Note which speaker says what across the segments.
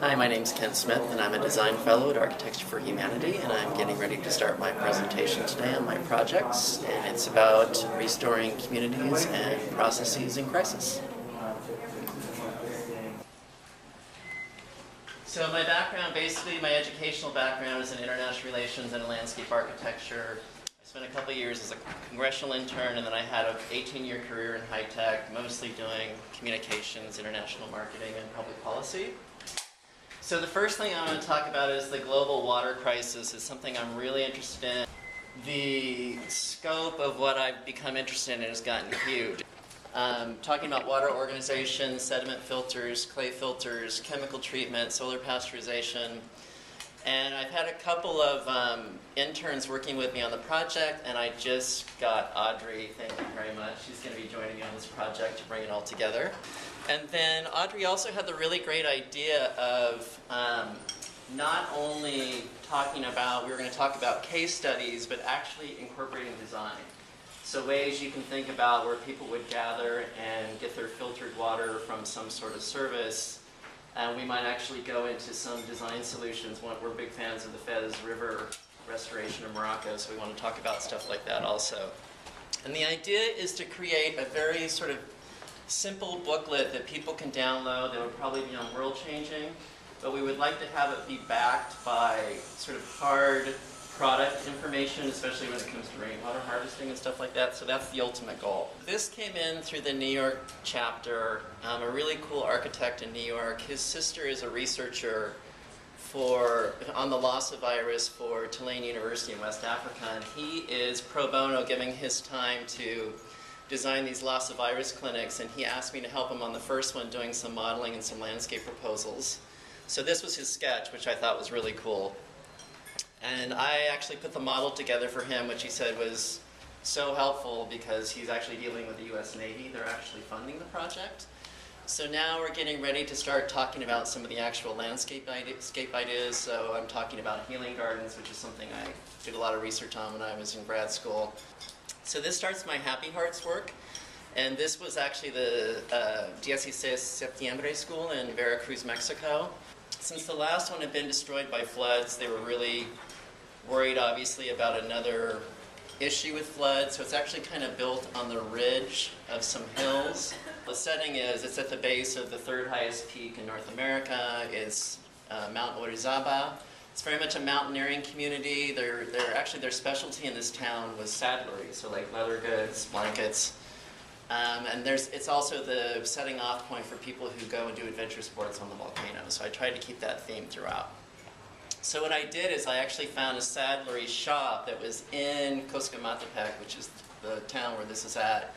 Speaker 1: Hi, my name's Ken Smith, and I'm a design fellow at Architecture for Humanity, and I'm getting ready to start my presentation today on my projects, and it's about restoring communities and processes in crisis. So my background, basically my educational background is in international relations and landscape architecture. I spent a couple of years as a congressional intern, and then I had an 18-year career in high tech, mostly doing communications, international marketing, and public policy. So the first thing I want to talk about is the global water crisis. Is something I'm really interested in. The scope of what I've become interested in has gotten huge. Talking about water organization, sediment filters, clay filters, chemical treatment, solar pasteurization. And I've had a couple of interns working with me on the project, and I just got Audrey, thank you very much. She's going to be joining me on this project to bring it all together. And then Audrey also had the really great idea of not only talking about, we were going to talk about case studies, but actually incorporating design. So ways you can think about where people would gather and get their filtered water from some sort of service. And we might actually go into some design solutions. We're big fans of the Fez River restoration in Morocco, so we want to talk about stuff like that also. And the idea is to create a very sort of simple booklet that people can download that would probably be on World Changing, but we would like to have it be backed by sort of hard product information, especially when it comes to rainwater harvesting and stuff like that. So that's the ultimate goal. This came in through the New York chapter. A really cool architect in New York. His sister is a researcher on the Lassa virus for Tulane University in West Africa, and he is pro bono giving his time to design these Lassa virus clinics, and he asked me to help him on the first one, doing some modeling and some landscape proposals. So this was his sketch, which I thought was really cool. And I actually put the model together for him, which he said was so helpful because he's actually dealing with the US Navy. They're actually funding the project. So now we're getting ready to start talking about some of the actual landscape ideas. So I'm talking about healing gardens, which is something I did a lot of research on when I was in grad school. So this starts my Happy Hearts work. And this was actually the 16 Septiembre school in Veracruz, Mexico. Since the last one had been destroyed by floods, they were really worried, obviously, about another issue with floods. So it's actually kind of built on the ridge of some hills. The setting is, it's at the base of the third highest peak in North America. It's Mount Orizaba. It's very much a mountaineering community. Their specialty in this town was saddlery, so like leather goods, blankets. And it's also the setting off point for people who go and do adventure sports on the volcano. So I tried to keep that theme throughout. So what I did is I actually found a saddlery shop that was in Cuscamatepec, which is the town where this is at.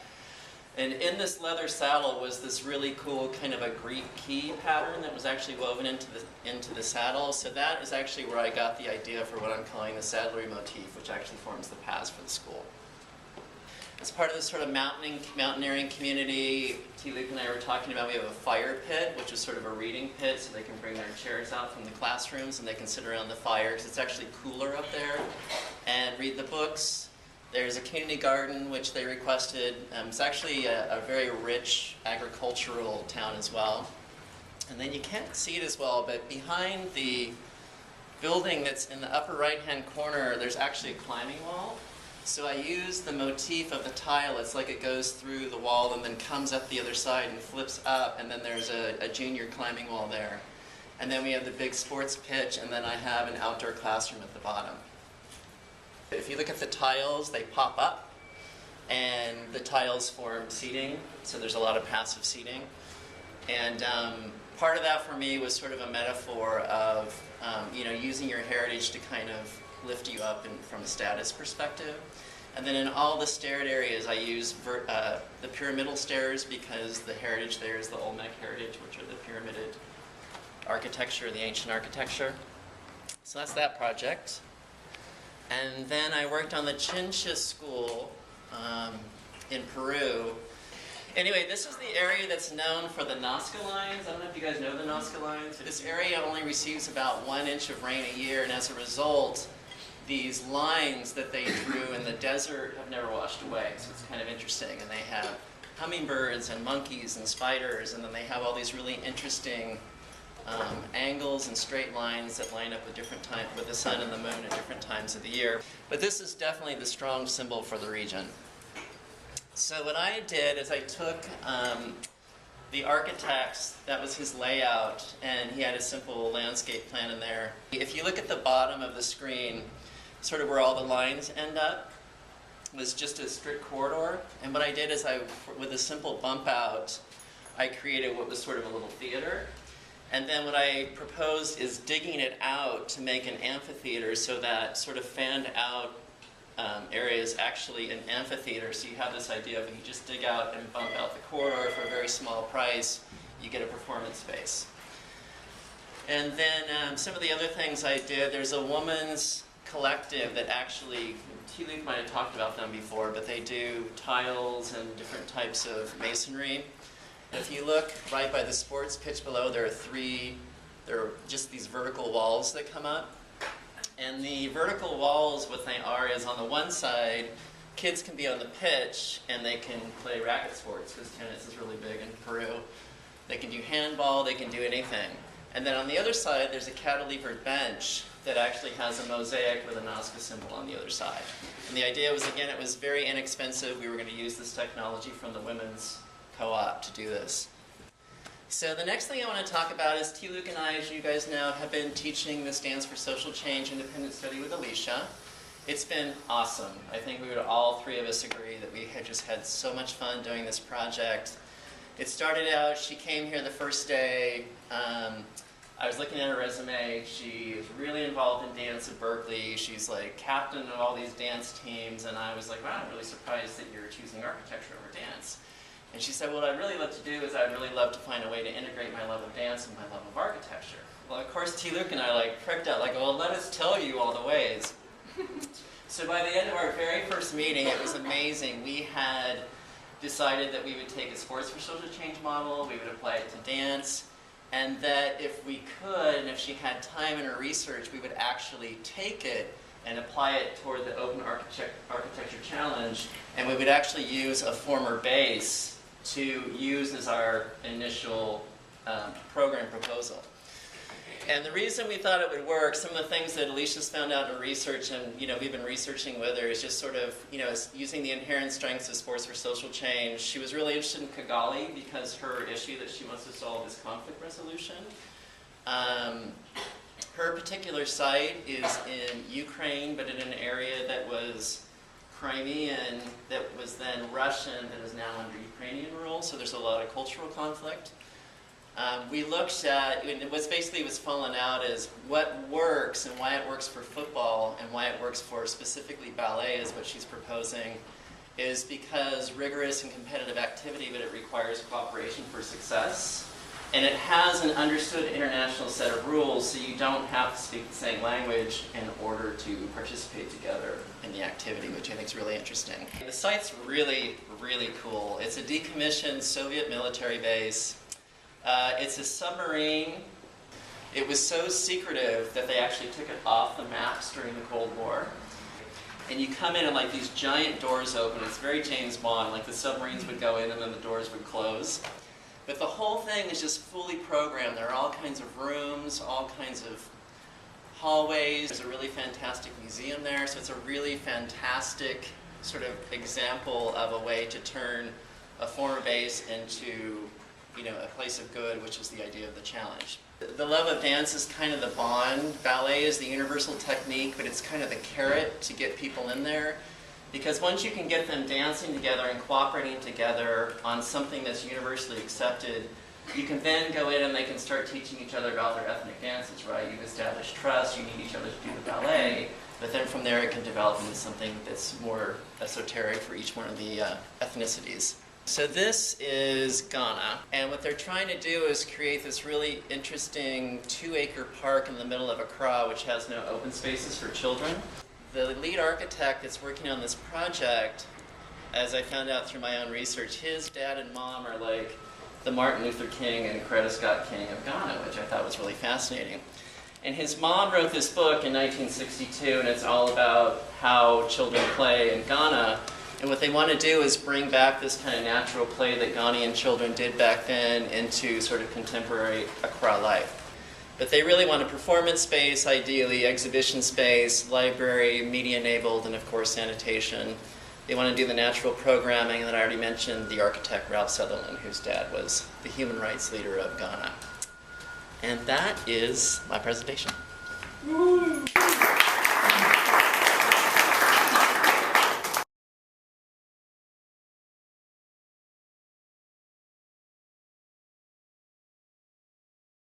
Speaker 1: And in this leather saddle was this really cool kind of a Greek key pattern that was actually woven into the saddle. So that is actually where I got the idea for what I'm calling the saddlery motif, which actually forms the paths for the school. As part of this sort of mountaineering community, T-Luke and I were talking about, we have a fire pit, which is sort of a reading pit, so they can bring their chairs out from the classrooms and they can sit around the fire, because it's actually cooler up there, and read the books. There's a community garden, which they requested. It's actually a very rich agricultural town as well. And then you can't see it as well, but behind the building that's in the upper right-hand corner, there's actually a climbing wall. So I use the motif of the tile. It's like it goes through the wall and then comes up the other side and flips up, and then there's a junior climbing wall there. And then we have the big sports pitch, and then I have an outdoor classroom at the bottom. If you look at the tiles, they pop up, and the tiles form seating, so there's a lot of passive seating. And part of that for me was sort of a metaphor of using your heritage to kind of lift you up from a status perspective. And then in all the staired areas, I use the pyramidal stairs, because the heritage there is the Olmec heritage, which are the pyramided architecture, the ancient architecture. So that's that project. And then I worked on the Chincha school in Peru. Anyway, this is the area that's known for the Nazca lines. I don't know if you guys know the Nazca lines. This area only receives about 1 inch of rain a year, and as a result, these lines that they drew in the desert have never washed away. So it's kind of interesting. And they have hummingbirds and monkeys and spiders, and then they have all these really interesting angles and straight lines that line up with with the sun and the moon at different times of the year. But this is definitely the strong symbol for the region. So what I did is I took the architect's, that was his layout, and he had a simple landscape plan in there. If you look at the bottom of the screen, sort of where all the lines end up, was just a strict corridor. And what I did is with a simple bump out, I created what was sort of a little theater. And then what I proposed is digging it out to make an amphitheater, so that sort of fanned out area is actually an amphitheater. So you have this idea of you just dig out and bump out the corridor for a very small price, you get a performance space. And then some of the other things I did, there's a woman's collective that actually, T-Luke might have talked about them before, but they do tiles and different types of masonry. If you look right by the sports pitch below, there are just these vertical walls that come up. And the vertical walls, what they are is on the one side, kids can be on the pitch and they can play racket sports, because tennis is really big in Peru. They can do handball, they can do anything. And then on the other side, there's a cantilevered bench that actually has a mosaic with a Nazca symbol on the other side. And the idea was, again, it was very inexpensive. We were going to use this technology from the women's co-op to do this. So the next thing I want to talk about is T-Luke and I, as you guys know, have been teaching this Dance for Social Change independent study with Alicia. It's been awesome. I think we would all three of us agree that we had just had so much fun doing this project. It started out, she came here the first day. I was looking at her resume. She is really involved in dance at Berkeley. She's like captain of all these dance teams, and I was like, wow, I'm really surprised that you're choosing architecture over dance. And she said, well, what I'd really love to do is I'd really love to find a way to integrate my love of dance and my love of architecture. Well, of course, T-Luke and I pricked out, well, let us tell you all the ways. So by the end of our very first meeting, it was amazing. We had decided that we would take a sports for social change model, we would apply it to dance, and that if we could, and if she had time in her research, we would actually take it and apply it toward the Open Architecture Challenge, and we would actually use a former base to use as our initial program proposal. And the reason we thought it would work, some of the things that Alicia's found out in her research, and we've been researching with her, is just sort of using the inherent strengths of sports for social change. She was really interested in Kigali because her issue that she wants to solve is conflict resolution. Her particular site is in Ukraine, but in an area that was Crimean, that was then Russian, that is now under Ukrainian rule, so there's a lot of cultural conflict. We looked at, what's basically was fallen out is what works and why it works for football and why it works for specifically ballet is what she's proposing, is because rigorous and competitive activity, but it requires cooperation for success. And it has an understood international set of rules, so you don't have to speak the same language in order to participate together in the activity, which I think is really interesting. The site's really, really cool. It's a decommissioned Soviet military base. It's a submarine. It was so secretive that they actually took it off the maps during the Cold War. And you come in and these giant doors open. It's very James Bond, the submarines would go in and then the doors would close. But the whole thing is just fully programmed. There are all kinds of rooms, all kinds of hallways. There's a really fantastic museum there, so it's a really fantastic sort of example of a way to turn a former base into a place of good, which is the idea of the challenge. The love of dance is kind of the bond. Ballet is the universal technique, but it's kind of the carrot to get people in there. Because once you can get them dancing together and cooperating together on something that's universally accepted, you can then go in and they can start teaching each other about their ethnic dances, right? You've established trust, you need each other to do the ballet, but then from there it can develop into something that's more esoteric for each one of the ethnicities. So this is Ghana, and what they're trying to do is create this really interesting 2-acre park in the middle of Accra, which has no open spaces for children. The lead architect that's working on this project, as I found out through my own research, his dad and mom are like the Martin Luther King and Coretta Scott King of Ghana, which I thought was really fascinating. And his mom wrote this book in 1962, and it's all about how children play in Ghana. And what they want to do is bring back this kind of natural play that Ghanaian children did back then into sort of contemporary Accra life. But they really want a performance space, ideally, exhibition space, library, media-enabled, and of course sanitation. They want to do the natural programming, and then I already mentioned the architect Ralph Sutherland, whose dad was the human rights leader of Ghana. And that is my presentation. Woo!